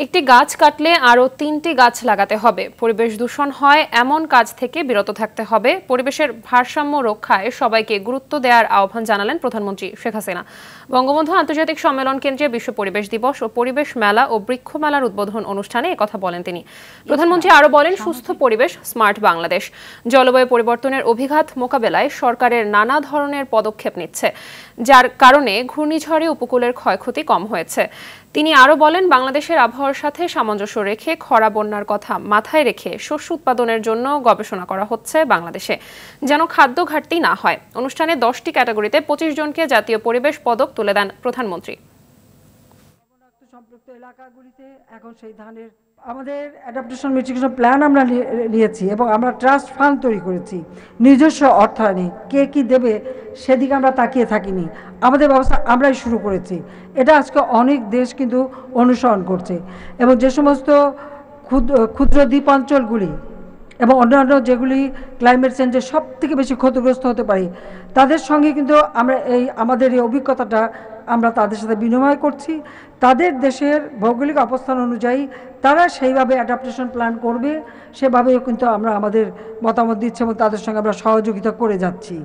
একটি গাছ কাটলে আরও ৩টি গাছ লাগাতে হবে। পরিবেশ দূষণ হয় এমন কাজ থেকে বিরত থাকতে হবে। পরিবেশের ভারসাম্য রক্ষায় সবাইকে গুরুত্ব দেওয়ার আহ্বান জানালেন প্রধানমন্ত্রী শেখ হাসিনা। বঙ্গবন্ধু আন্তর্জাতিক সম্মেলন কেন্দ্রে বিশ্ব পরিবেশ দিবস ও পরিবেশ মেলা ও বৃক্ষ মেলার উদ্বোধন অনুষ্ঠানে একথা বলেন তিনি। প্রধানমন্ত্রী আরও বলেন, সুস্থ পরিবেশ, স্মার্ট বাংলাদেশ। জলবায়ু পরিবর্তনের অভিঘাত মোকাবেলায় সরকারের নানা ধরনের পদক্ষেপ নিচ্ছে, যার কারণে ঘূর্ণিঝড়ে উপকূলের ক্ষয়ক্ষতি কম হয়েছে। তিনি আরও বলেন, বাংলাদেশের আবহাওয়ার সাথে সামঞ্জস্য রেখে খরা বন্যার কথা মাথায় রেখে শস্য উৎপাদনের জন্য গবেষণা করা হচ্ছে বাংলাদেশে, যেন খাদ্য ঘাটতি না হয়। অনুষ্ঠানে 10টি ক্যাটাগরিতে 25 জনকে জাতীয় পরিবেশ পদক তুলে দেন প্রধানমন্ত্রী। সম্পৃক্ত এলাকাগুলিতে এখন সেই ধানের আমাদের অ্যাডাপ্টেশন মিটিগেশন প্ল্যান আমরা নিয়েছি এবং আমরা ট্রাস্ট ফান্ড তৈরি করেছি। নিজস্ব অর্থায়নে কে কি দেবে সেদিকে আমরা তাকিয়ে থাকিনি, আমাদের ব্যবস্থা আমরাই শুরু করেছি। এটা আজকে অনেক দেশ কিন্তু অনুসরণ করছে এবং যে সমস্ত ক্ষুদ্র দ্বীপাঞ্চলগুলি এবং অন্যান্য যেগুলি ক্লাইমেট চেঞ্জের সব থেকে বেশি ক্ষতিগ্রস্ত হতে পারে, তাদের সঙ্গে কিন্তু আমরা আমাদের এই অভিজ্ঞতাটা আমরা তাদের সাথে বিনিময় করছি। তাদের দেশের ভৌগোলিক অবস্থান অনুযায়ী তারা সেইভাবে অ্যাডাপ্টেশন প্ল্যান করবে, সেভাবেও কিন্তু আমরা আমাদের মতামত দিচ্ছি এবং তাদের সঙ্গে আমরা সহযোগিতা করে যাচ্ছি।